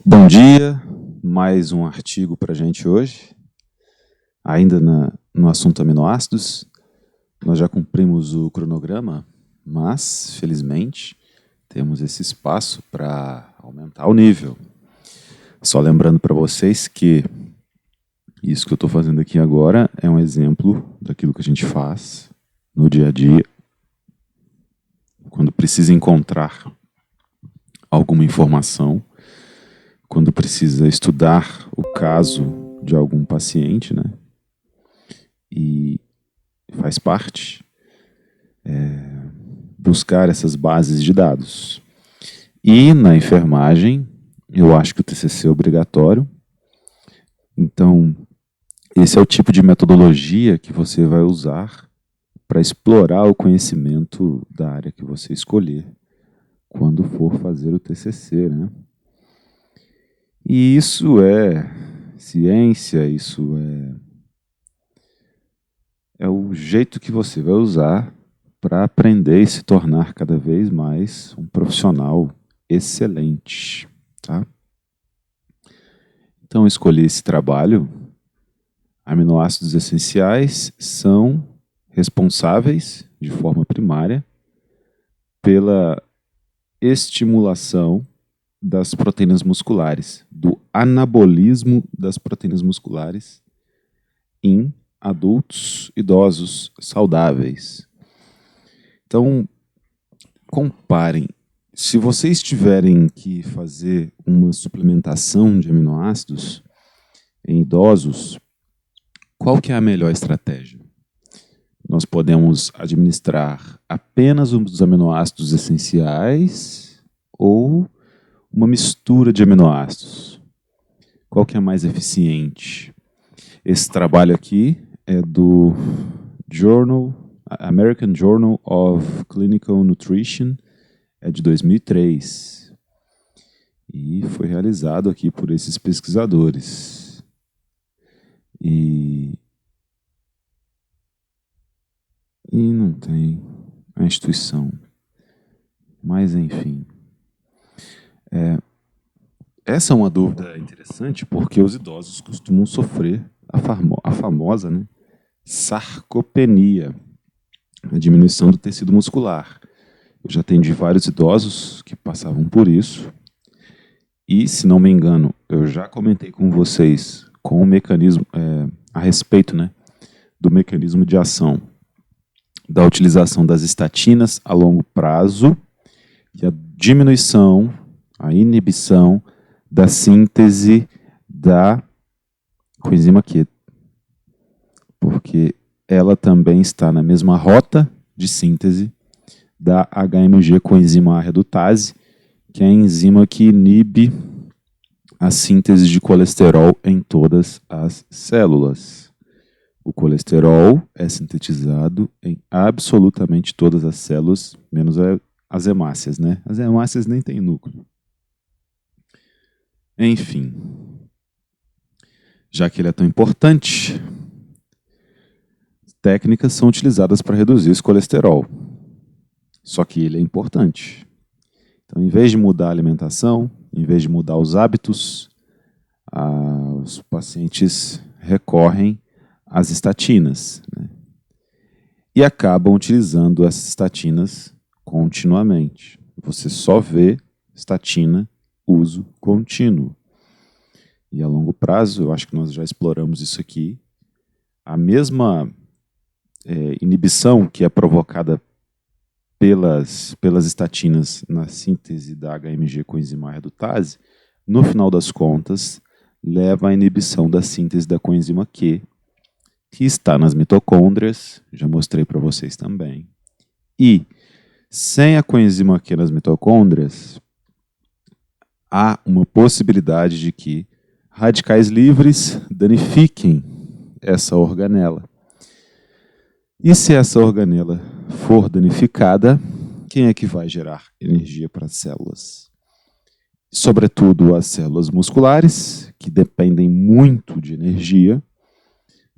Bom dia, mais um artigo para a gente hoje, ainda no assunto aminoácidos. Nós já cumprimos o cronograma, mas, felizmente, temos esse espaço para aumentar o nível. Só lembrando para vocês que isso que eu estou fazendo aqui agora é um exemplo daquilo que a gente faz no dia a dia, quando precisa encontrar alguma informação, quando precisa estudar o caso de algum paciente, né? E faz parte buscar essas bases de dados. E na enfermagem, eu acho que o TCC é obrigatório. Então, esse é o tipo de metodologia que você vai usar para explorar o conhecimento da área que você escolher quando for fazer o TCC, né? E isso é ciência, isso é o jeito que você vai usar para aprender e se tornar cada vez mais um profissional excelente, tá? Então, eu escolhi esse trabalho. Aminoácidos essenciais são responsáveis, de forma primária, pela estimulação das proteínas musculares, do anabolismo das proteínas musculares em adultos idosos saudáveis. Então, comparem. Se vocês tiverem que fazer uma suplementação de aminoácidos em idosos, qual que é a melhor estratégia? Nós podemos administrar apenas os aminoácidos essenciais ou uma mistura de aminoácidos? Qual que é mais eficiente? Esse trabalho aqui é do American Journal of Clinical Nutrition, é de 2003 e foi realizado aqui por esses pesquisadores. E não tem a instituição, mas enfim. Essa é uma dúvida interessante porque os idosos costumam sofrer a famosa, né, sarcopenia, a diminuição do tecido muscular. Eu já atendi vários idosos que passavam por isso. E, se não me engano, eu já comentei com vocês com o mecanismo, a respeito, né, do mecanismo de ação da utilização das estatinas a longo prazo e a diminuição, a inibição da síntese da coenzima Q. Porque ela também está na mesma rota de síntese da HMG coenzima A redutase, que é a enzima que inibe a síntese de colesterol em todas as células. O colesterol é sintetizado em absolutamente todas as células, menos as hemácias, né? As hemácias nem têm núcleo. Enfim, já que ele é tão importante, técnicas são utilizadas para reduzir esse colesterol. Só que ele é importante. Então, em vez de mudar a alimentação, em vez de mudar os hábitos, os pacientes recorrem às estatinas, né? E acabam utilizando essas estatinas continuamente. Você só vê estatina uso contínuo. E a longo prazo, eu acho que nós já exploramos isso aqui, a mesma inibição que é provocada pelas estatinas na síntese da HMG coenzima A redutase, no final das contas, leva à inibição da síntese da coenzima Q, que está nas mitocôndrias, já mostrei para vocês também. E, sem a coenzima Q nas mitocôndrias, há uma possibilidade de que radicais livres danifiquem essa organela. E se essa organela for danificada, quem é que vai gerar energia para as células? Sobretudo as células musculares, que dependem muito de energia,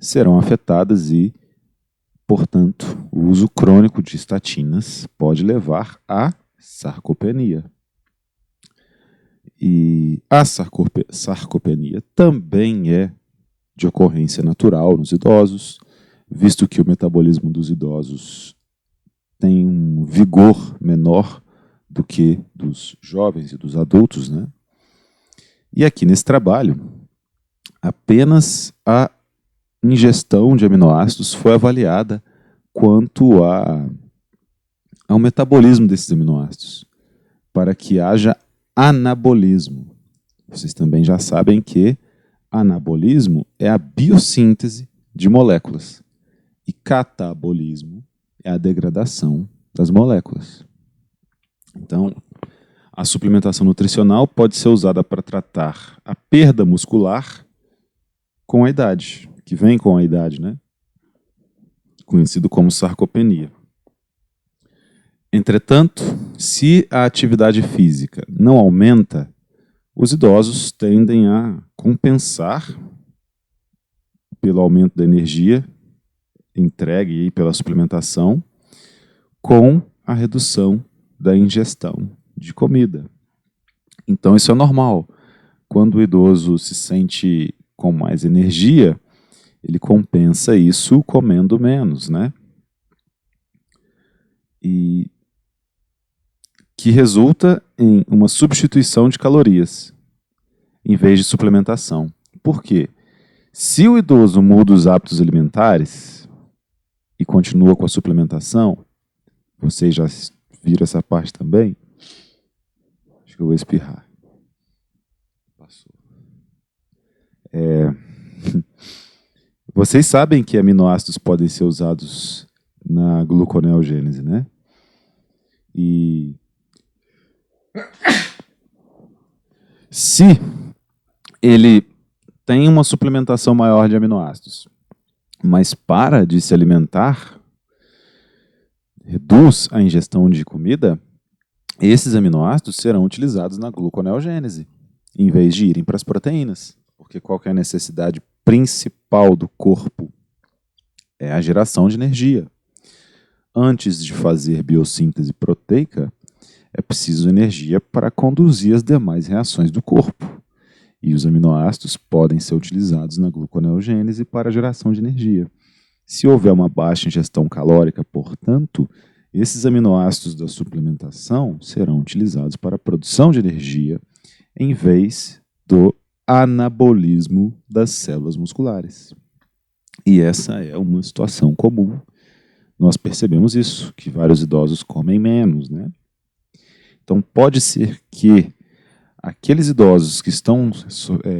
serão afetadas e, portanto, o uso crônico de estatinas pode levar à sarcopenia. E A sarcopenia também é de ocorrência natural nos idosos, visto que o metabolismo dos idosos tem um vigor menor do que dos jovens e dos adultos, né? E aqui nesse trabalho, apenas a ingestão de aminoácidos foi avaliada quanto ao metabolismo desses aminoácidos, para que haja anabolismo. Vocês também já sabem que anabolismo é a biossíntese de moléculas e catabolismo é a degradação das moléculas. Então, a suplementação nutricional pode ser usada para tratar a perda muscular com a idade, que vem com a idade, né? Conhecido como sarcopenia. Entretanto, se a atividade física não aumenta, os idosos tendem a compensar pelo aumento da energia entregue aí pela suplementação com a redução da ingestão de comida. Então isso é normal. Quando o idoso se sente com mais energia, ele compensa isso comendo menos, né? E que resulta em uma substituição de calorias em vez de suplementação. Por quê? Se o idoso muda os hábitos alimentares e continua com a suplementação, vocês já viram essa parte também? Acho que eu vou espirrar. Passou. Vocês sabem que aminoácidos podem ser usados na gluconeogênese, né? E se ele tem uma suplementação maior de aminoácidos, mas para de se alimentar, reduz a ingestão de comida, esses aminoácidos serão utilizados na gluconeogênese, em vez de irem para as proteínas. Porque qual que é a necessidade principal do corpo? É a geração de energia. Antes de fazer biossíntese proteica, é preciso energia para conduzir as demais reações do corpo. E os aminoácidos podem ser utilizados na gluconeogênese para a geração de energia. Se houver uma baixa ingestão calórica, portanto, esses aminoácidos da suplementação serão utilizados para a produção de energia em vez do anabolismo das células musculares. E essa é uma situação comum. Nós percebemos isso, que vários idosos comem menos, né? Então pode ser que aqueles idosos que estão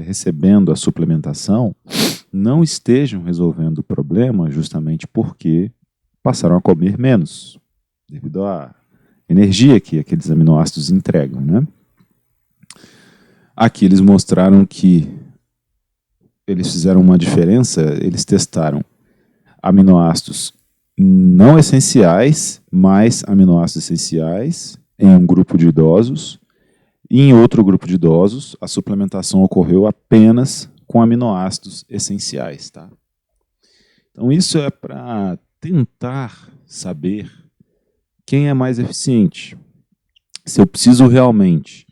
recebendo a suplementação não estejam resolvendo o problema justamente porque passaram a comer menos, devido à energia que aqueles aminoácidos entregam, né? Aqui eles mostraram que eles fizeram uma diferença, eles testaram aminoácidos não essenciais, mais aminoácidos essenciais em um grupo de idosos, e em outro grupo de idosos a suplementação ocorreu apenas com aminoácidos essenciais, tá? Então isso é para tentar saber quem é mais eficiente. Se eu preciso realmente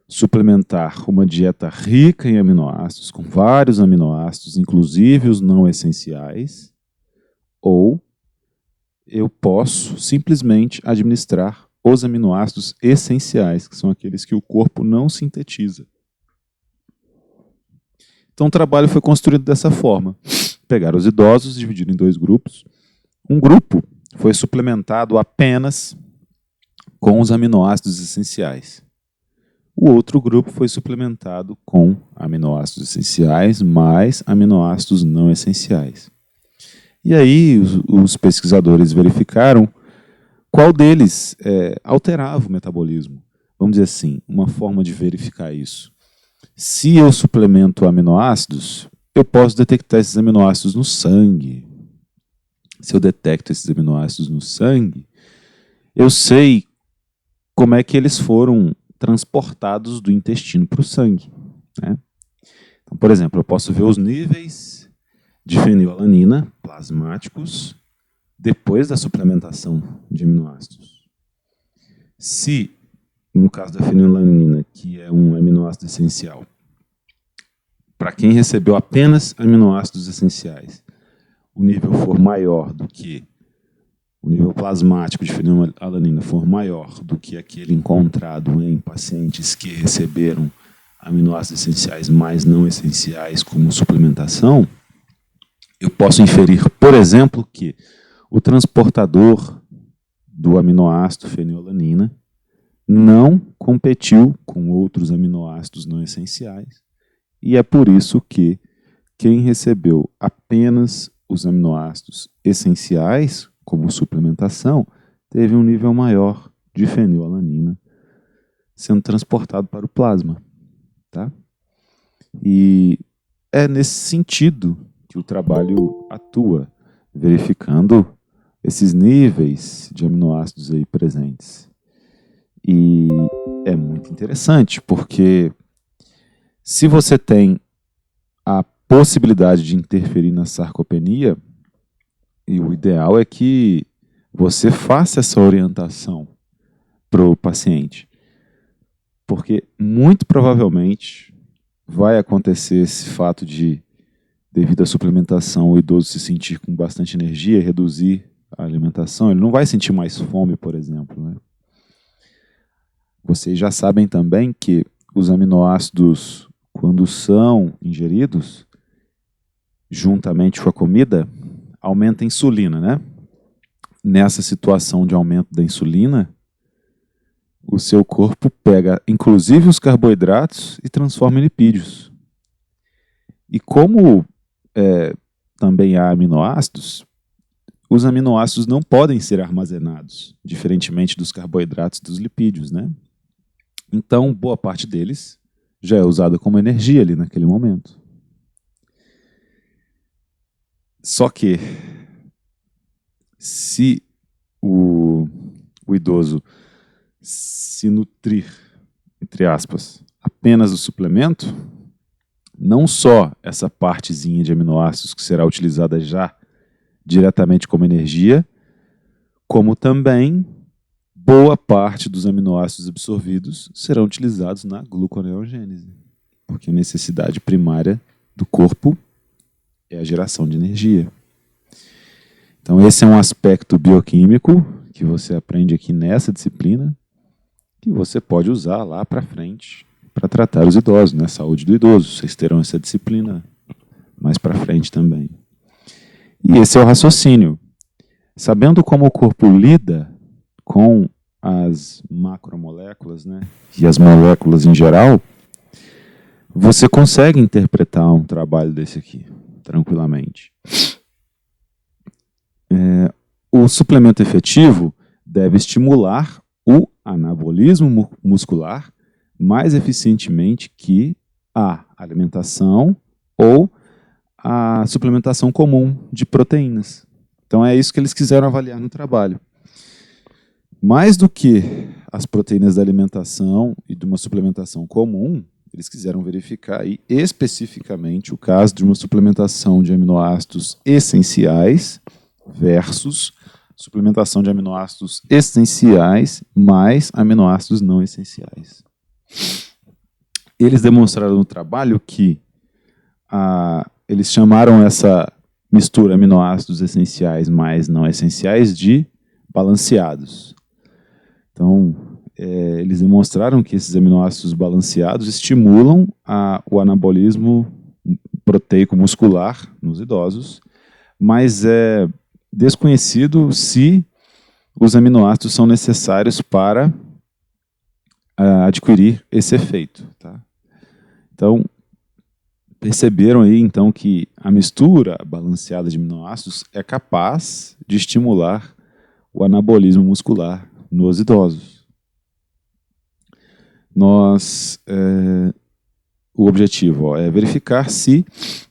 suplementar uma dieta rica em aminoácidos, com vários aminoácidos, inclusive os não essenciais, ou eu posso simplesmente administrar os aminoácidos essenciais, que são aqueles que o corpo não sintetiza. Então o trabalho foi construído dessa forma. Pegaram os idosos, dividiram em dois grupos. Um grupo foi suplementado apenas com os aminoácidos essenciais. O outro grupo foi suplementado com aminoácidos essenciais mais aminoácidos não essenciais. E aí os pesquisadores verificaram qual deles alterava o metabolismo. Vamos dizer assim, uma forma de verificar isso. Se eu suplemento aminoácidos, eu posso detectar esses aminoácidos no sangue. Se eu detecto esses aminoácidos no sangue, eu sei como é que eles foram transportados do intestino para o sangue, né? Então, por exemplo, eu posso ver os níveis de fenilalanina plasmáticos depois da suplementação de aminoácidos. Se, no caso da fenilalanina, que é um aminoácido essencial, para quem recebeu apenas aminoácidos essenciais, o nível for maior do que o nível plasmático de fenilalanina for maior do que aquele encontrado em pacientes que receberam aminoácidos essenciais mais não essenciais como suplementação, eu posso inferir, por exemplo, que o transportador do aminoácido fenilalanina não competiu com outros aminoácidos não essenciais, e é por isso que quem recebeu apenas os aminoácidos essenciais como suplementação teve um nível maior de fenilalanina sendo transportado para o plasma. Tá? E é nesse sentido que o trabalho atua, verificando esses níveis de aminoácidos aí presentes. E é muito interessante, porque se você tem a possibilidade de interferir na sarcopenia, e o ideal é que você faça essa orientação para o paciente, porque muito provavelmente vai acontecer esse fato de, devido à suplementação, o idoso se sentir com bastante energia e reduzir a alimentação. Ele não vai sentir mais fome, por exemplo, né? Vocês já sabem também que os aminoácidos, quando são ingeridos, juntamente com a comida, aumenta a insulina, né? Nessa situação de aumento da insulina, o seu corpo pega, inclusive, os carboidratos e transforma em lipídios. E como também há aminoácidos, os aminoácidos não podem ser armazenados, diferentemente dos carboidratos e dos lipídios, né? Então, boa parte deles já é usada como energia ali naquele momento. Só que, se o idoso se nutrir, entre aspas, apenas do suplemento, não só essa partezinha de aminoácidos que será utilizada já diretamente como energia, como também boa parte dos aminoácidos absorvidos serão utilizados na gluconeogênese, porque a necessidade primária do corpo é a geração de energia. Então esse é um aspecto bioquímico que você aprende aqui nessa disciplina, que você pode usar lá para frente para tratar os idosos, né? Saúde do idoso. Vocês terão essa disciplina mais para frente também. E esse é o raciocínio. Sabendo como o corpo lida com as macromoléculas, né, e as moléculas em geral, você consegue interpretar um trabalho desse aqui, tranquilamente. O suplemento efetivo deve estimular o anabolismo muscular mais eficientemente que a alimentação ou a suplementação comum de proteínas. Então é isso que eles quiseram avaliar no trabalho. Mais do que as proteínas da alimentação e de uma suplementação comum, eles quiseram verificar aí especificamente o caso de uma suplementação de aminoácidos essenciais versus suplementação de aminoácidos essenciais mais aminoácidos não essenciais. Eles demonstraram no trabalho que eles chamaram essa mistura aminoácidos essenciais mais não essenciais de balanceados. Então, eles demonstraram que esses aminoácidos balanceados estimulam o anabolismo proteico muscular nos idosos, mas é desconhecido se os aminoácidos são necessários para adquirir esse efeito. Tá? Então, perceberam aí então que a mistura balanceada de aminoácidos é capaz de estimular o anabolismo muscular nos idosos. O objetivo é verificar se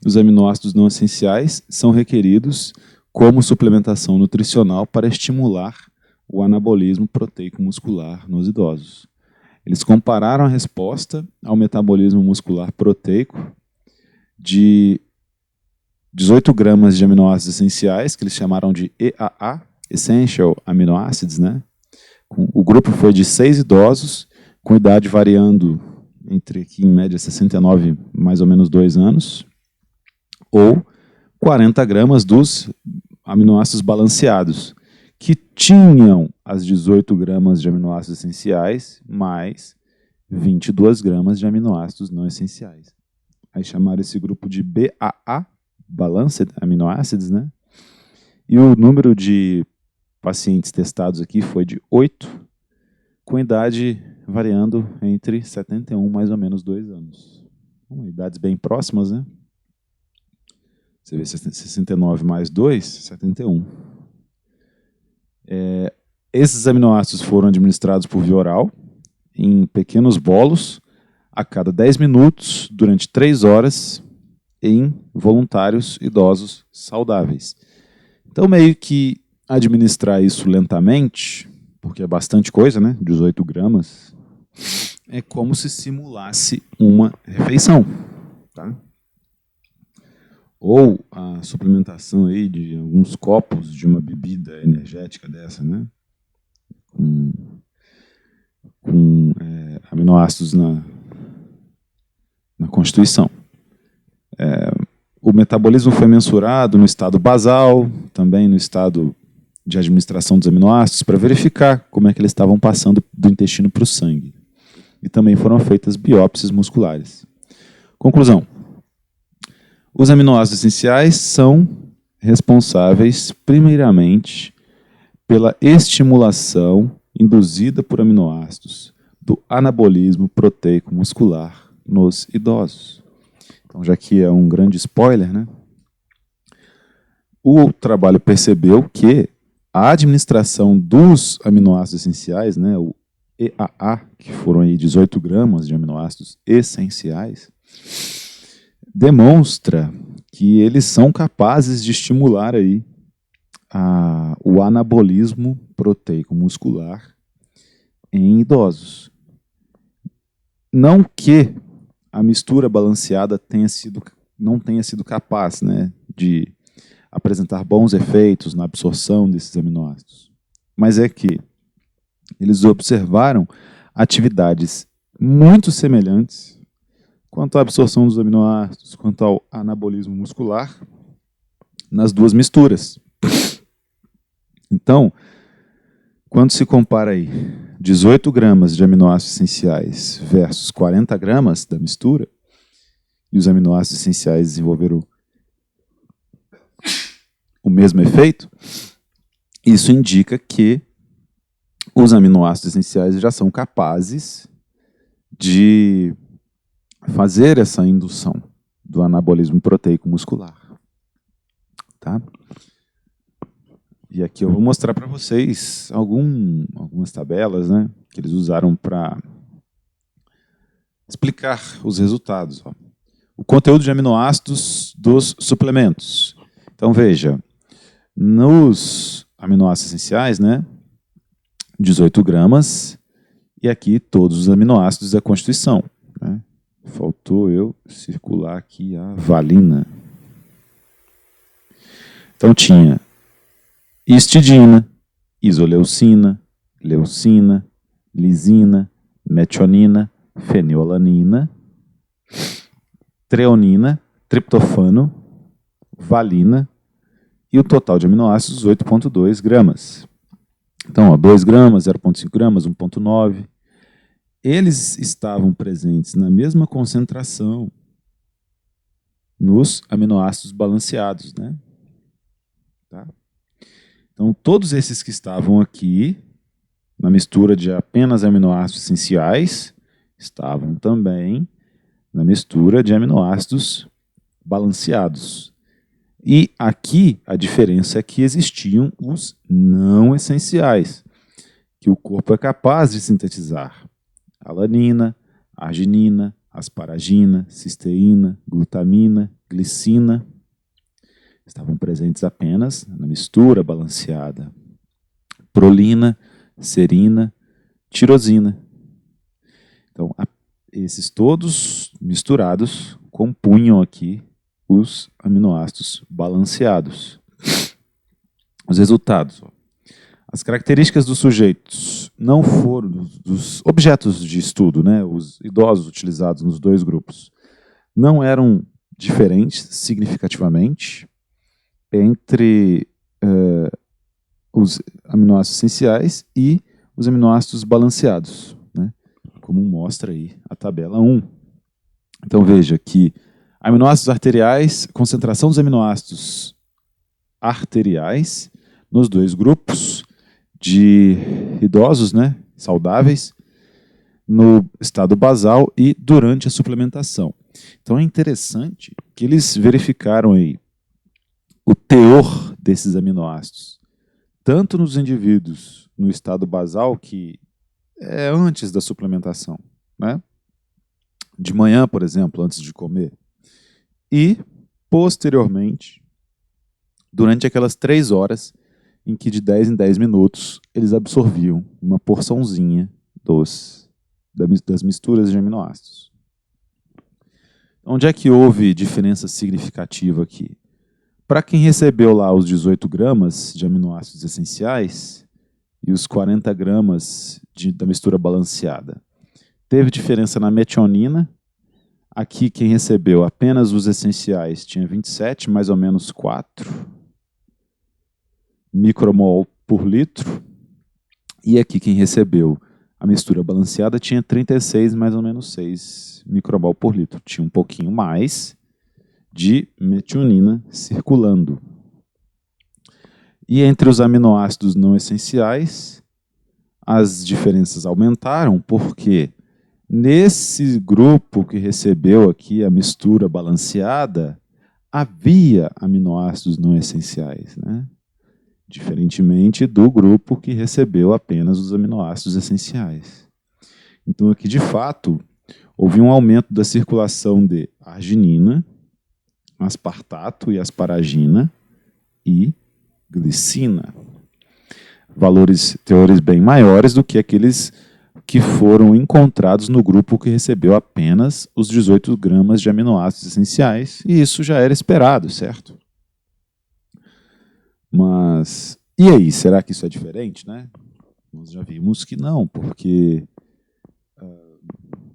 os aminoácidos não essenciais são requeridos como suplementação nutricional para estimular o anabolismo proteico muscular nos idosos. Eles compararam a resposta ao metabolismo muscular proteico de 18 gramas de aminoácidos essenciais, que eles chamaram de EAA, Essential Amino Acids, né? O grupo foi de 6 idosos, com idade variando entre aqui, em média 69, mais ou menos 2 anos, ou 40 gramas dos aminoácidos balanceados, que tinham as 18 gramas de aminoácidos essenciais, mais 22 gramas de aminoácidos não essenciais. Aí chamaram esse grupo de BAA, Balanced Amino Acids, né? E o número de pacientes testados aqui foi de 8, com idade variando entre 71 mais ou menos 2 anos. Idades bem próximas, né? Você vê 69 mais 2, 71. Esses aminoácidos foram administrados por via oral, em pequenos bolos, a cada 10 minutos, durante 3 horas, em voluntários idosos saudáveis. Então, meio que administrar isso lentamente, porque é bastante coisa, né? 18 gramas, é como se simulasse uma refeição, tá? Ou a suplementação aí de alguns copos de uma bebida energética dessa, né? Com aminoácidos na constituição. O metabolismo foi mensurado no estado basal, também no estado de administração dos aminoácidos, para verificar como é que eles estavam passando do intestino para o sangue. E também foram feitas biópsias musculares. Conclusão. Os aminoácidos essenciais são responsáveis, primeiramente, pela estimulação induzida por aminoácidos do anabolismo proteico muscular nos idosos. Então, já que é um grande spoiler, né? O trabalho percebeu que a administração dos aminoácidos essenciais, né, o EAA, que foram aí 18 gramas de aminoácidos essenciais, demonstra que eles são capazes de estimular aí o anabolismo proteico muscular em idosos. Não que a mistura balanceada não tenha sido capaz, né, de apresentar bons efeitos na absorção desses aminoácidos, mas é que eles observaram atividades muito semelhantes quanto à absorção dos aminoácidos, quanto ao anabolismo muscular nas duas misturas. Então, quando se compara aí 18 gramas de aminoácidos essenciais versus 40 gramas da mistura, e os aminoácidos essenciais desenvolveram o mesmo efeito, isso indica que os aminoácidos essenciais já são capazes de fazer essa indução do anabolismo proteico muscular. Tá? E aqui eu vou mostrar para vocês algumas tabelas, né, que eles usaram para explicar os resultados. Ó. O conteúdo de aminoácidos dos suplementos. Então, veja, nos aminoácidos essenciais, né, 18 gramas, e aqui todos os aminoácidos da constituição. Né? Faltou eu circular aqui a valina. Então, tinha histidina, isoleucina, leucina, lisina, metionina, fenilalanina, treonina, triptofano, valina e o total de aminoácidos 8,2 gramas. Então, ó, 2 gramas, 0,5 gramas, 1,9. Eles estavam presentes na mesma concentração nos aminoácidos balanceados, né? Tá? Então, todos esses que estavam aqui, na mistura de apenas aminoácidos essenciais, estavam também na mistura de aminoácidos balanceados. E aqui a diferença é que existiam os não essenciais, que o corpo é capaz de sintetizar. Alanina, arginina, asparagina, cisteína, glutamina, glicina, estavam presentes apenas na mistura balanceada. Prolina, serina, tirosina. Então, esses todos misturados compunham aqui os aminoácidos balanceados. Os resultados. Ó. As características dos sujeitos não foram, dos objetos de estudo, né, os idosos utilizados nos dois grupos, não eram diferentes significativamente entre os aminoácidos essenciais e os aminoácidos balanceados, né, como mostra aí a tabela 1. Então veja que aminoácidos arteriais, concentração dos aminoácidos arteriais nos dois grupos de idosos, né, saudáveis, no estado basal e durante a suplementação. Então é interessante que eles verificaram aí o teor desses aminoácidos, tanto nos indivíduos no estado basal, que é antes da suplementação, né, de manhã, por exemplo, antes de comer, e posteriormente, durante aquelas 3 horas em que de 10 em 10 minutos eles absorviam uma porçãozinha das misturas de aminoácidos. Onde é que houve diferença significativa aqui? Para quem recebeu lá os 18 gramas de aminoácidos essenciais e os 40 gramas da mistura balanceada, teve diferença na metionina. Aqui quem recebeu apenas os essenciais tinha 27, mais ou menos 4 micromol por litro, e aqui quem recebeu a mistura balanceada tinha 36, mais ou menos 6 micromol por litro. Tinha um pouquinho mais de metionina circulando. E entre os aminoácidos não essenciais, as diferenças aumentaram, porque nesse grupo que recebeu aqui a mistura balanceada, havia aminoácidos não essenciais, né? Diferentemente do grupo que recebeu apenas os aminoácidos essenciais. Então aqui, de fato, houve um aumento da circulação de arginina, aspartato e asparagina e glicina. Teores bem maiores do que aqueles que foram encontrados no grupo que recebeu apenas os 18 gramas de aminoácidos essenciais, e isso já era esperado, certo? Mas, e aí, será que isso é diferente, né? Nós já vimos que não, porque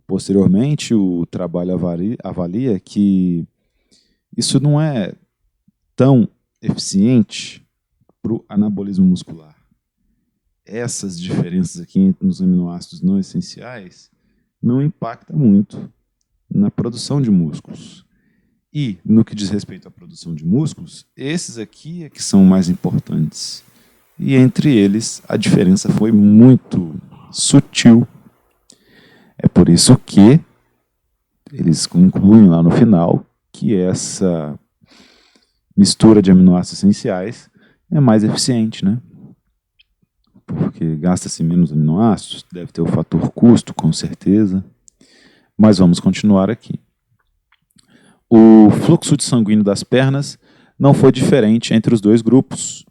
posteriormente o trabalho avalia que isso não é tão eficiente para o anabolismo muscular. Essas diferenças aqui nos aminoácidos não essenciais não impactam muito na produção de músculos. E, no que diz respeito à produção de músculos, esses aqui é que são mais importantes. E entre eles, a diferença foi muito sutil. É por isso que eles concluem lá no final que essa mistura de aminoácidos essenciais é mais eficiente, né? Porque gasta-se menos aminoácidos, deve ter o fator custo, com certeza. Mas vamos continuar aqui. O fluxo de sanguíneo das pernas não foi diferente entre os dois grupos.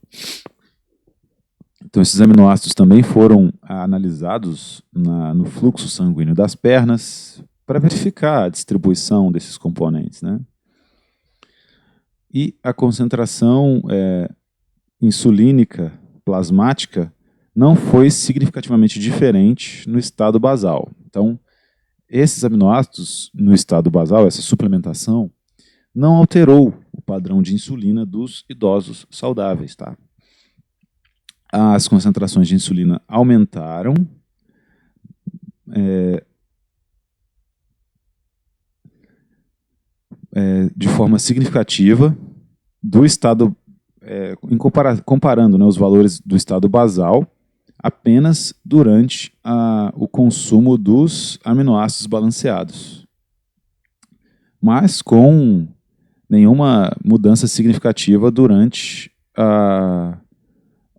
Então, esses aminoácidos também foram analisados no fluxo sanguíneo das pernas para verificar a distribuição desses componentes, né? E a concentração insulínica plasmática não foi significativamente diferente no estado basal. Então, esses aminoácidos no estado basal, essa suplementação, não alterou o padrão de insulina dos idosos saudáveis, tá? As concentrações de insulina aumentaram, de forma significativa do estado, comparando, né, os valores do estado basal apenas durante o consumo dos aminoácidos balanceados, mas com nenhuma mudança significativa durante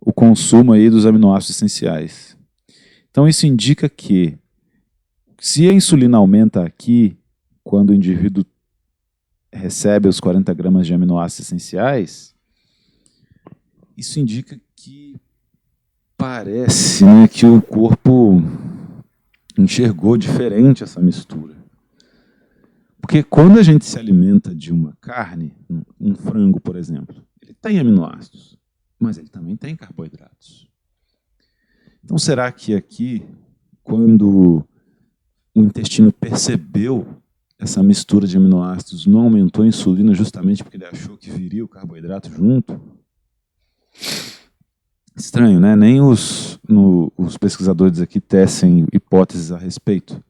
o consumo aí dos aminoácidos essenciais. Então isso indica que, se a insulina aumenta aqui, quando o indivíduo recebe os 40 gramas de aminoácidos essenciais, isso indica que parece, né, que o corpo enxergou diferente essa mistura. Porque quando a gente se alimenta de uma carne, um frango, por exemplo, ele tem aminoácidos, mas ele também tem carboidratos. Então, será que aqui, quando o intestino percebeu essa mistura de aminoácidos, não aumentou a insulina justamente porque ele achou que viria o carboidrato junto? Estranho, né? Nem os pesquisadores aqui tecem hipóteses a respeito.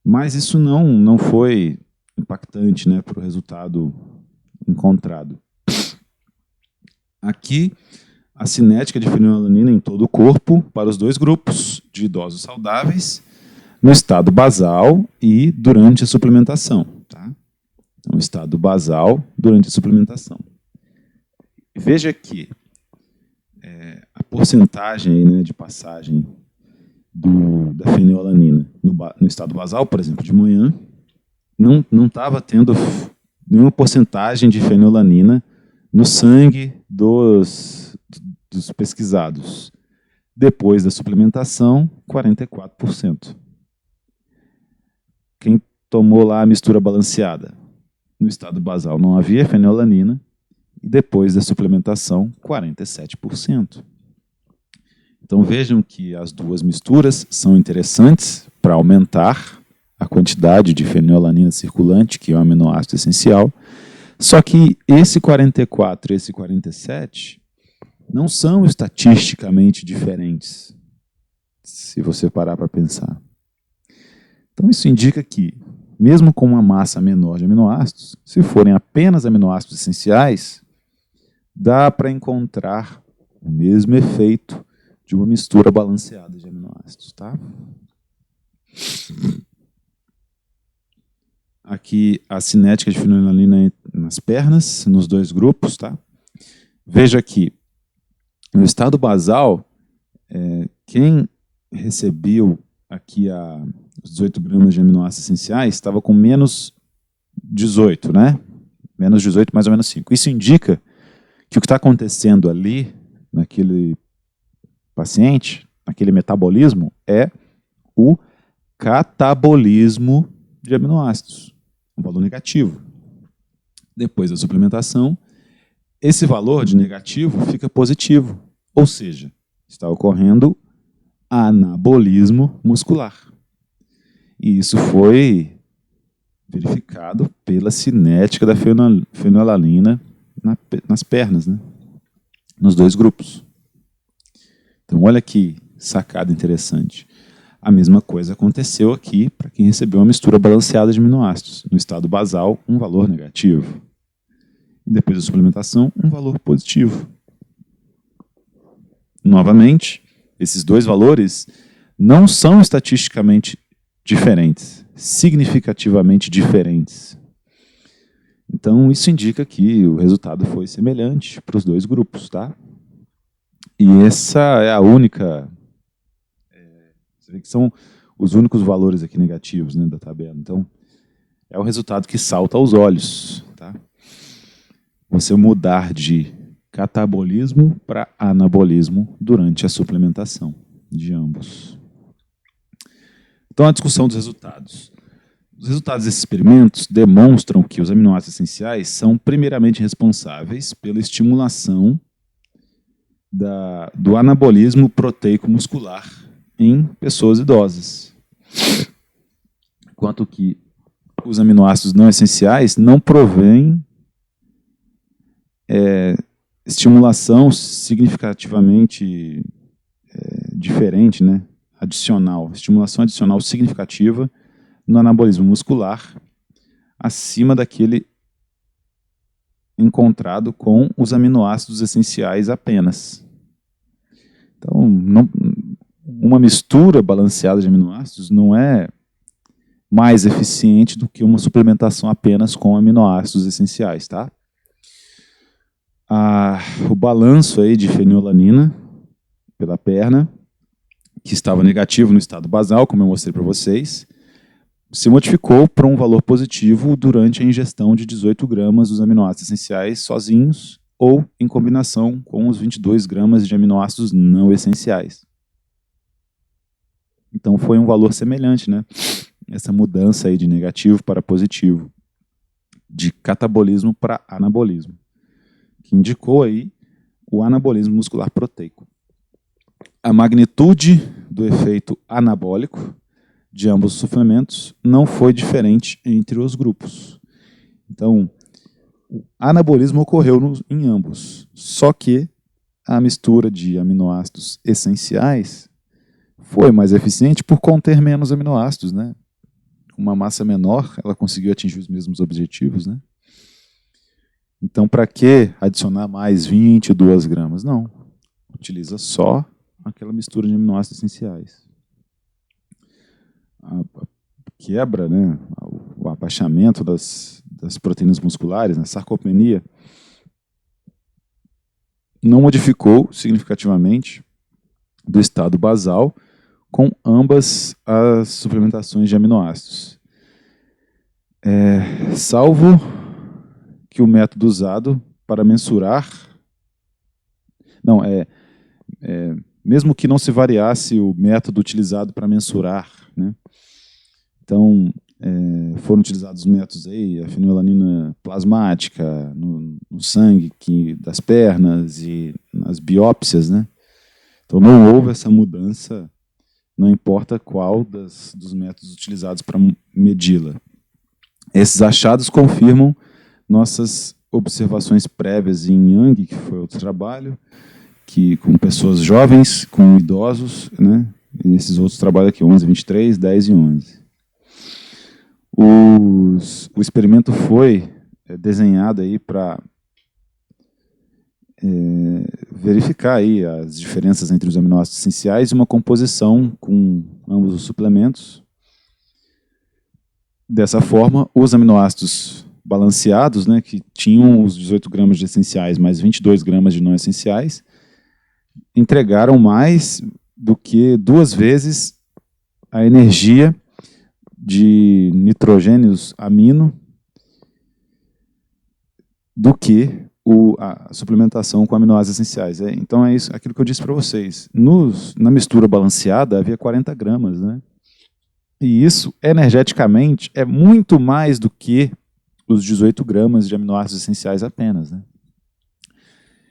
Mas isso não foi impactante, né, para o resultado encontrado. Aqui, a cinética de fenilalanina em todo o corpo para os dois grupos de idosos saudáveis no estado basal e durante a suplementação. Tá? Então, estado basal durante a suplementação. Veja que a porcentagem aí, né, de passagem da fenilalanina no estado basal, por exemplo, de manhã, não estava tendo nenhuma porcentagem de fenilalanina no sangue dos pesquisados. Depois da suplementação, 44%. Quem tomou lá a mistura balanceada? No estado basal não havia fenilalanina, e depois da suplementação, 47%. Então vejam que as duas misturas são interessantes para aumentar a quantidade de fenilalanina circulante, que é um aminoácido essencial, só que esse 44 e esse 47 não são estatisticamente diferentes, se você parar para pensar. Então isso indica que, mesmo com uma massa menor de aminoácidos, se forem apenas aminoácidos essenciais, dá para encontrar o mesmo efeito de uma mistura balanceada de aminoácidos. Tá? Aqui a cinética de fenilalanina nas pernas, nos dois grupos. Tá? Veja aqui, no estado basal, quem recebeu aqui os 18 gramas de aminoácidos essenciais estava com menos 18, né? Menos 18, mais ou menos 5. Isso indica que o que está acontecendo ali, naquele paciente, naquele metabolismo, é o catabolismo de aminoácidos, um valor negativo. Depois da suplementação, esse valor de negativo fica positivo, ou seja, está ocorrendo anabolismo muscular. E isso foi verificado pela cinética da fenilalanina nas pernas, né? Nos dois grupos. Então, olha que sacada interessante. A mesma coisa aconteceu aqui para quem recebeu uma mistura balanceada de aminoácidos. No estado basal, um valor negativo. E depois da suplementação, um valor positivo. Novamente, esses dois valores não são estatisticamente diferentes, significativamente diferentes. Então, isso indica que o resultado foi semelhante para os dois grupos. Tá? E essa é a única... Você vê que são os únicos valores aqui negativos, né, da tabela. Então, é o resultado que salta aos olhos. Tá? Você mudar de catabolismo para anabolismo durante a suplementação de ambos. Então, a discussão dos resultados. Os resultados desses experimentos demonstram que os aminoácidos essenciais são primeiramente responsáveis pela estimulação do anabolismo proteico muscular em pessoas idosas. Enquanto que os aminoácidos não essenciais não provêm estimulação significativamente diferente, né? Adicional, estimulação adicional significativa no anabolismo muscular acima daquele encontrado com os aminoácidos essenciais apenas. Então, uma mistura balanceada de aminoácidos não é mais eficiente do que uma suplementação apenas com aminoácidos essenciais. Tá? O balanço aí de fenilalanina pela perna, que estava negativo no estado basal, como eu mostrei para vocês, se modificou para um valor positivo durante a ingestão de 18 gramas dos aminoácidos essenciais sozinhos ou em combinação com os 22 gramas de aminoácidos não essenciais. Então foi um valor semelhante, né? Essa mudança aí de negativo para positivo, de catabolismo para anabolismo, que indicou aí o anabolismo muscular proteico. A magnitude do efeito anabólico de ambos os suplementos não foi diferente entre os grupos. Então, o anabolismo ocorreu em ambos, só que a mistura de aminoácidos essenciais foi mais eficiente por conter menos aminoácidos, né? Com uma massa menor, ela conseguiu atingir os mesmos objetivos, né? Então, para que adicionar mais 22 gramas? Não. Utiliza só aquela mistura de aminoácidos essenciais. A quebra, né? O abaixamento das proteínas musculares, a sarcopenia, não modificou significativamente do estado basal com ambas as suplementações de aminoácidos. Salvo que o método usado para mensurar... mesmo que não se variasse o método utilizado para mensurar, né? Então, foram utilizados métodos aí, a fenilalanina plasmática no sangue das pernas e nas biópsias, né? Então não houve essa mudança, não importa qual dos métodos utilizados para medi-la. Esses achados confirmam nossas observações prévias em Yang, que foi outro trabalho, que com pessoas jovens, com idosos, né? E esses outros trabalhos aqui, 11, 23, 10 e 11. O experimento foi desenhado aí para verificar aí as diferenças entre os aminoácidos essenciais e uma composição com ambos os suplementos. Dessa forma, os aminoácidos balanceados, né, que tinham os 18 gramas de essenciais mais 22 gramas de não essenciais, entregaram mais do que 2 vezes a energia de nitrogênios amino do que a suplementação com aminoácidos essenciais. Então é isso, aquilo que eu disse para vocês. Na mistura balanceada havia 40 gramas, né? E isso, energeticamente, é muito mais do que os 18 gramas de aminoácidos essenciais apenas, né?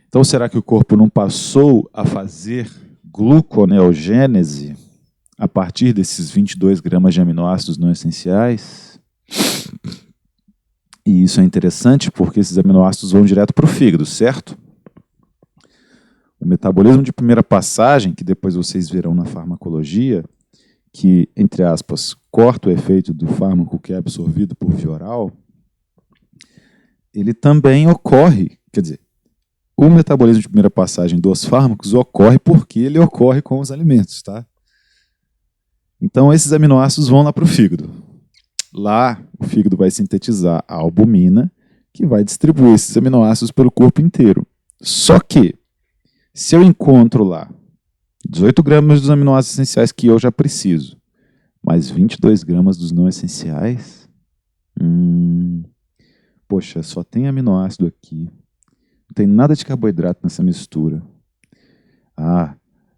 Então será que o corpo não passou a fazer gluconeogênese a partir desses 22 gramas de aminoácidos não essenciais? E isso é interessante porque esses aminoácidos vão direto para o fígado, certo? O metabolismo de primeira passagem, que depois vocês verão na farmacologia, que, entre aspas, corta o efeito do fármaco que é absorvido por via oral, ele também ocorre, quer dizer, o metabolismo de primeira passagem dos fármacos ocorre porque ele ocorre com os alimentos, tá? Então, esses aminoácidos vão lá para o fígado. Lá, o fígado vai sintetizar a albumina, que vai distribuir esses aminoácidos pelo corpo inteiro. Só que, se eu encontro lá 18 gramas dos aminoácidos essenciais que eu já preciso, mais 22 gramas dos não essenciais, poxa, só tem aminoácido aqui. Não tem nada de carboidrato nessa mistura. Ah,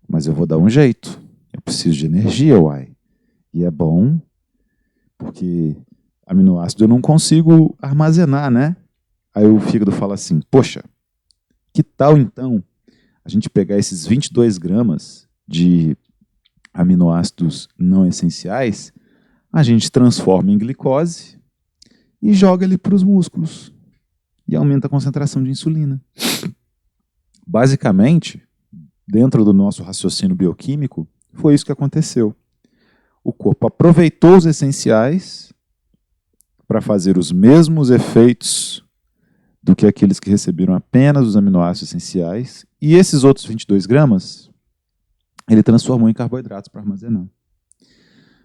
mas eu vou dar um jeito. Eu preciso de energia, uai. E é bom, porque aminoácido eu não consigo armazenar, né? Aí o fígado fala assim, poxa, que tal então a gente pegar esses 22 gramas de aminoácidos não essenciais, a gente transforma em glicose e joga ele para os músculos e aumenta a concentração de insulina. Basicamente, dentro do nosso raciocínio bioquímico, foi isso que aconteceu. O corpo aproveitou os essenciais para fazer os mesmos efeitos do que aqueles que receberam apenas os aminoácidos essenciais, e esses outros 22 gramas, ele transformou em carboidratos para armazenar.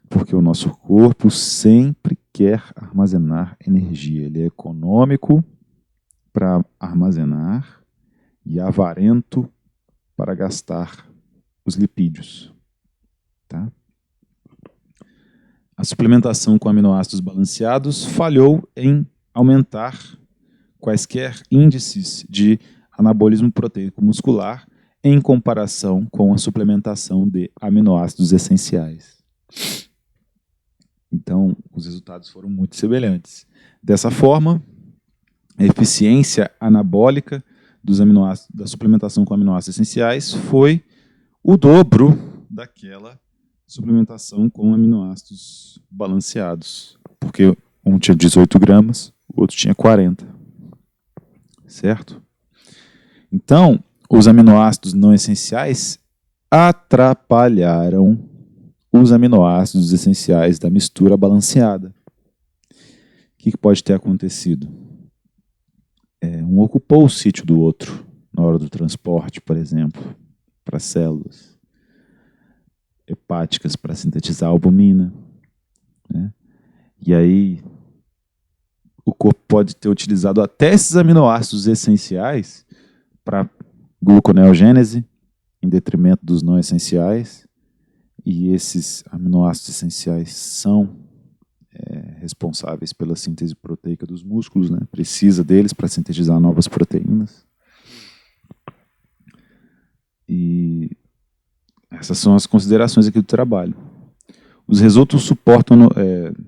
Porque o nosso corpo sempre quer armazenar energia. Ele é econômico para armazenar e avarento para gastar os lipídios. Tá? A suplementação com aminoácidos balanceados falhou em aumentar quaisquer índices de anabolismo proteico muscular em comparação com a suplementação de aminoácidos essenciais. Então, os resultados foram muito semelhantes. Dessa forma, a eficiência anabólica dos aminoácidos, da suplementação com aminoácidos essenciais foi o dobro daquela suplementação com aminoácidos balanceados, porque um tinha 18 gramas, o outro tinha 40, certo? Então, os aminoácidos não essenciais atrapalharam os aminoácidos essenciais da mistura balanceada. O que pode ter acontecido? Um ocupou o sítio do outro na hora do transporte, por exemplo, para células hepáticas para sintetizar albumina, né? E aí o corpo pode ter utilizado até esses aminoácidos essenciais para gluconeogênese, em detrimento dos não essenciais, e esses aminoácidos essenciais são responsáveis pela síntese proteica dos músculos, né? Precisa deles para sintetizar novas proteínas. E essas são as considerações aqui do trabalho. Os resultados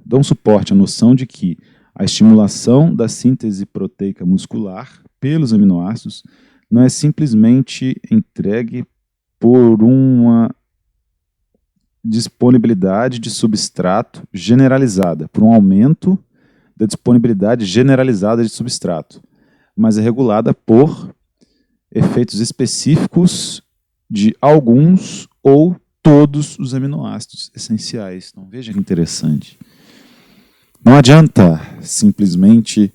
dão suporte à noção de que a estimulação da síntese proteica muscular pelos aminoácidos não é simplesmente entregue por uma disponibilidade de substrato generalizada, por um aumento da disponibilidade generalizada de substrato, mas é regulada por efeitos específicos de alguns ou todos os aminoácidos essenciais. Então veja que interessante. Não adianta simplesmente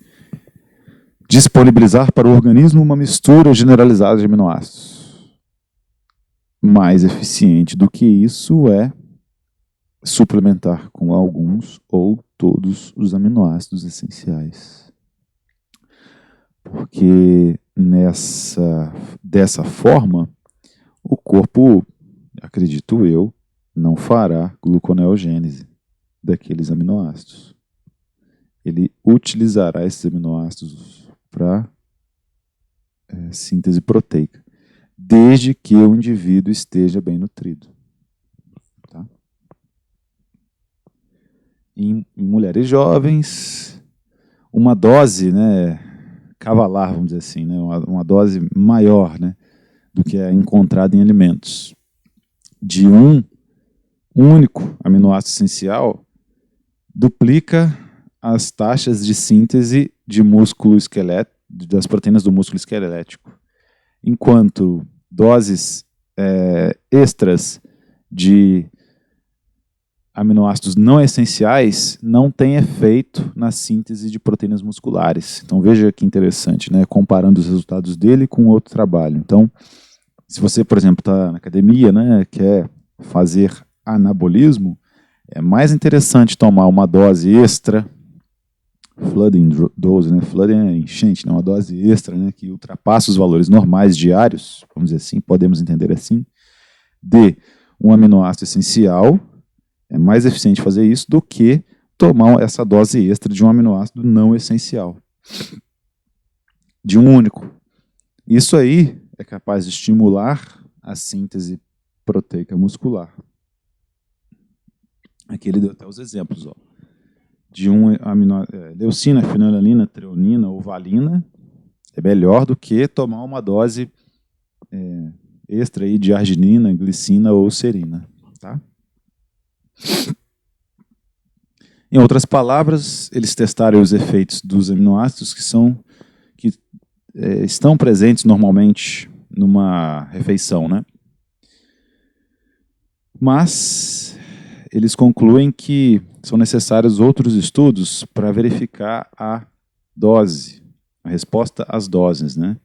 disponibilizar para o organismo uma mistura generalizada de aminoácidos. Mais eficiente do que isso é suplementar com alguns ou todos os aminoácidos essenciais. Porque dessa forma, o corpo, acredito eu, não fará gluconeogênese daqueles aminoácidos. Ele utilizará esses aminoácidos para síntese proteica, desde que o indivíduo esteja bem nutrido. Tá? Em mulheres jovens, uma dose, né, cavalar, vamos dizer assim, né, uma dose maior, né, do que é encontrada em alimentos, de um único aminoácido essencial, duplica as taxas de síntese de músculo esquelético, das proteínas do músculo esquelético, enquanto doses extras de aminoácidos não essenciais não têm efeito na síntese de proteínas musculares. Então veja que interessante, né? Comparando os resultados dele com outro trabalho. Então, se você, por exemplo, está na academia, né, quer fazer anabolismo, é mais interessante tomar uma dose extra, flooding dose, né? Flooding é enchente, né? Uma dose extra, né? Que ultrapassa os valores normais diários, vamos dizer assim, podemos entender assim, de um aminoácido essencial. É mais eficiente fazer isso do que tomar essa dose extra de um aminoácido não essencial, de um único. Isso aí é capaz de estimular a síntese proteica muscular. Aqui ele deu até os exemplos, ó, de leucina, fenilalanina, treonina ou valina, é melhor do que tomar uma dose extra aí de arginina, glicina ou serina. Tá? Em outras palavras, eles testaram os efeitos dos aminoácidos que estão presentes normalmente numa refeição, né? Mas eles concluem que são necessários outros estudos para verificar a dose, a resposta às doses, né?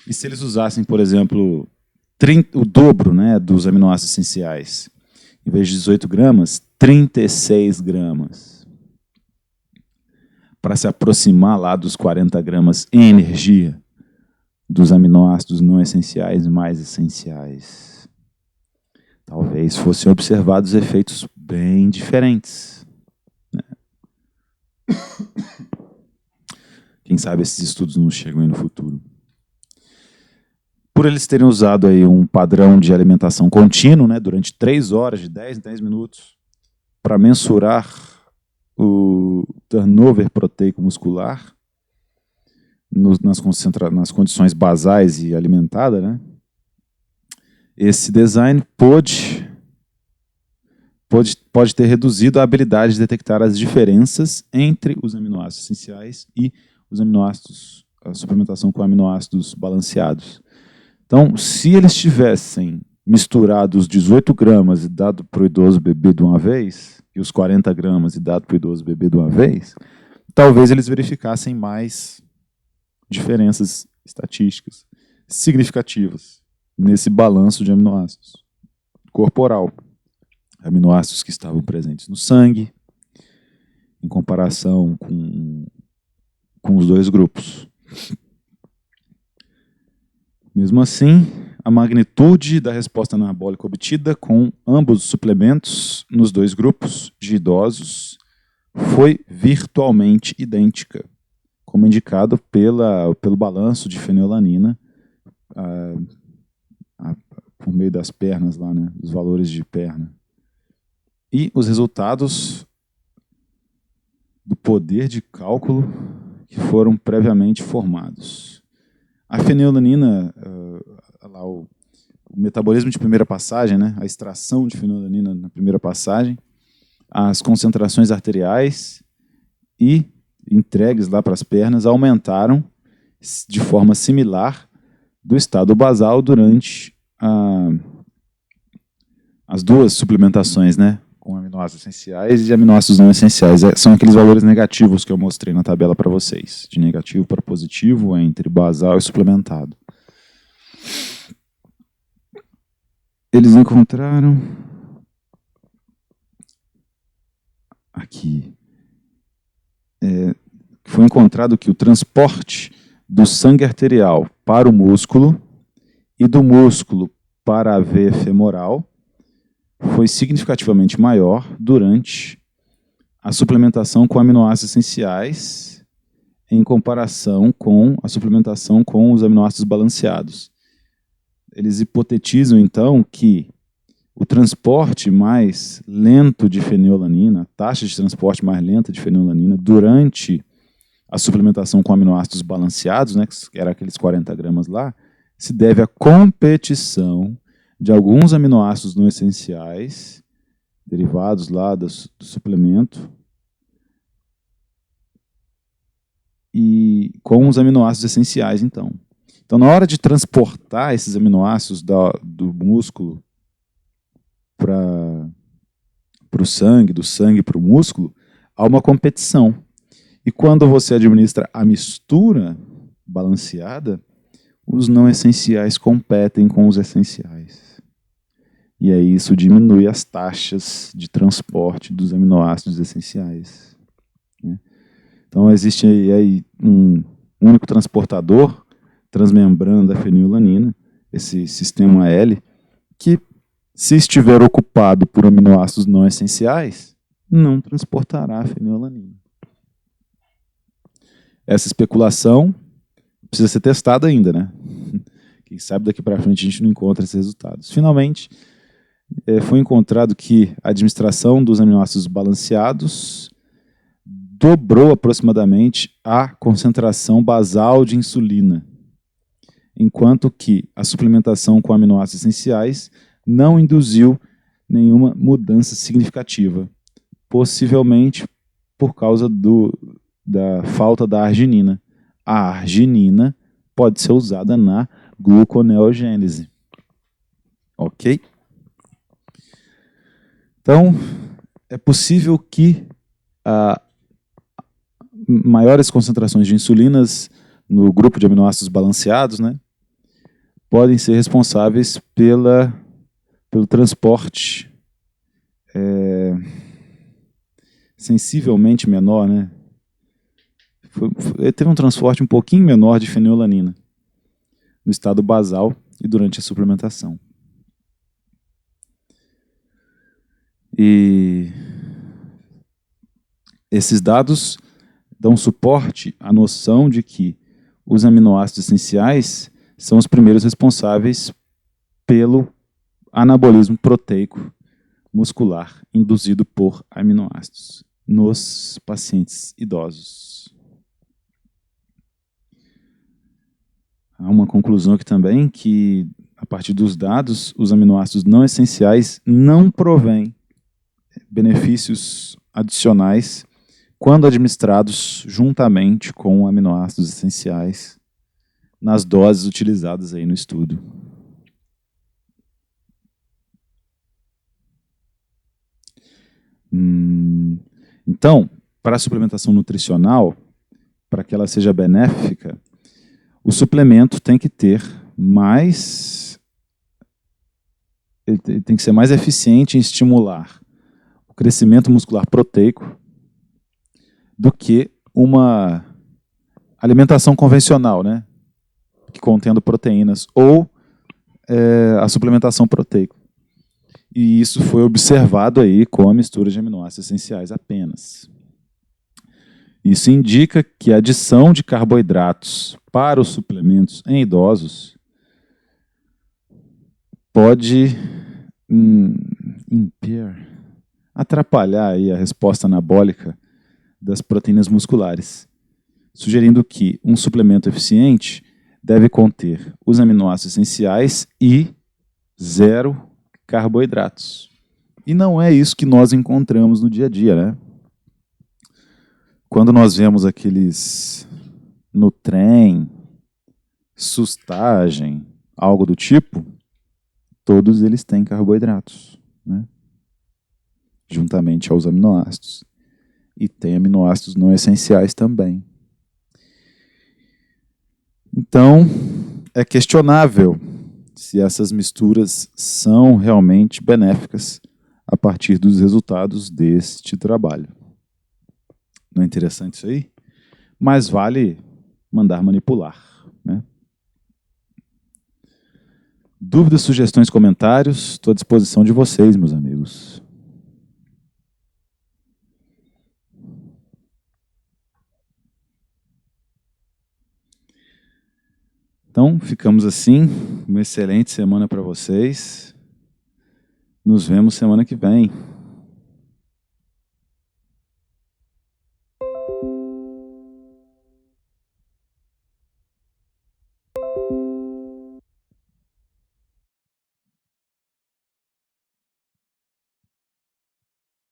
E se eles usassem, por exemplo, o dobro, né, dos aminoácidos essenciais, em vez de 18 gramas, 36 gramas, para se aproximar lá dos 40 gramas em energia dos aminoácidos não essenciais mais essenciais. Talvez fossem observados efeitos bem diferentes, né? Quem sabe esses estudos não chegam aí no futuro. Por eles terem usado aí um padrão de alimentação contínuo, né, durante 3 horas, de 10 em 10 minutos, para mensurar o turnover proteico muscular nas condições basais e alimentada, né, esse design pode ter reduzido a habilidade de detectar as diferenças entre os aminoácidos essenciais e os aminoácidos, a suplementação com aminoácidos balanceados. Então, se eles tivessem misturado os 18 gramas e dado para o idoso beber de uma vez, e os 40 gramas e dado para o idoso beber de uma vez, talvez eles verificassem mais diferenças estatísticas significativas nesse balanço de aminoácidos corporal. Aminoácidos que estavam presentes no sangue, em comparação com os dois grupos. Mesmo assim, a magnitude da resposta anabólica obtida com ambos os suplementos nos dois grupos de idosos foi virtualmente idêntica, como indicado pelo balanço de fenilalanina por meio das pernas lá, né, dos valores de perna. E os resultados do poder de cálculo que foram previamente formados. A fenilalanina, o metabolismo de primeira passagem, né, a extração de fenilalanina na primeira passagem, as concentrações arteriais e entregues lá para as pernas aumentaram de forma similar do estado basal durante as duas suplementações, né, com aminoácidos essenciais e aminoácidos não essenciais. São aqueles valores negativos que eu mostrei na tabela para vocês, de negativo para positivo entre basal e suplementado. Eles encontraram aqui foi encontrado que o transporte do sangue arterial para o músculo e do músculo para a veia femoral foi significativamente maior durante a suplementação com aminoácidos essenciais em comparação com a suplementação com os aminoácidos balanceados. Eles hipotetizam, então, que o transporte mais lento de fenilalanina, a taxa de transporte mais lenta de fenilalanina durante a suplementação com aminoácidos balanceados, né, que era aqueles 40 gramas lá, se deve à competição de alguns aminoácidos não essenciais, derivados lá do suplemento, e com os aminoácidos essenciais, então. Então, na hora de transportar esses aminoácidos do músculo para o sangue, do sangue para o músculo, há uma competição. E quando você administra a mistura balanceada, os não essenciais competem com os essenciais. E aí isso diminui as taxas de transporte dos aminoácidos essenciais. Né? Então existe aí um único transportador transmembrano da fenilalanina, esse sistema L, que se estiver ocupado por aminoácidos não essenciais, não transportará a fenilalanina. Essa especulação precisa ser testada ainda, né? Quem sabe daqui para frente a gente não encontra esses resultados. Finalmente, foi encontrado que a administração dos aminoácidos balanceados dobrou aproximadamente a concentração basal de insulina, enquanto que a suplementação com aminoácidos essenciais não induziu nenhuma mudança significativa, possivelmente por causa da falta da arginina. A arginina pode ser usada na gluconeogênese. Ok? Então, é possível que maiores concentrações de insulinas no grupo de aminoácidos balanceados, né, podem ser responsáveis pelo transporte sensivelmente menor, né? Teve um transporte um pouquinho menor de fenilalanina no estado basal e durante a suplementação. E esses dados dão suporte à noção de que os aminoácidos essenciais são os primeiros responsáveis pelo anabolismo proteico muscular induzido por aminoácidos nos pacientes idosos. Há uma conclusão aqui também que a partir dos dados, os aminoácidos não essenciais não provêm benefícios adicionais quando administrados juntamente com aminoácidos essenciais nas doses utilizadas aí no estudo. Então, para a suplementação nutricional, para que ela seja benéfica, o suplemento tem que ter mais... Ele tem que ser mais eficiente em estimular o crescimento muscular proteico do que uma alimentação convencional, né? Que contendo proteínas, ou a suplementação proteica. E isso foi observado aí com a mistura de aminoácidos essenciais apenas. Isso indica que a adição de carboidratos para os suplementos em idosos pode atrapalhar aí a resposta anabólica das proteínas musculares, sugerindo que um suplemento eficiente deve conter os aminoácidos essenciais e 0 carboidratos. E não é isso que nós encontramos no dia a dia, né? Quando nós vemos aqueles Nutren, Sustagem, algo do tipo, todos eles têm carboidratos, né? Juntamente aos aminoácidos. E tem aminoácidos não essenciais também. Então, é questionável se essas misturas são realmente benéficas a partir dos resultados deste trabalho. Não é interessante isso aí? Mas vale mandar manipular, né? Dúvidas, sugestões, comentários, estou à disposição de vocês, meus amigos. Então, ficamos assim. Uma excelente semana para vocês. Nos vemos semana que vem.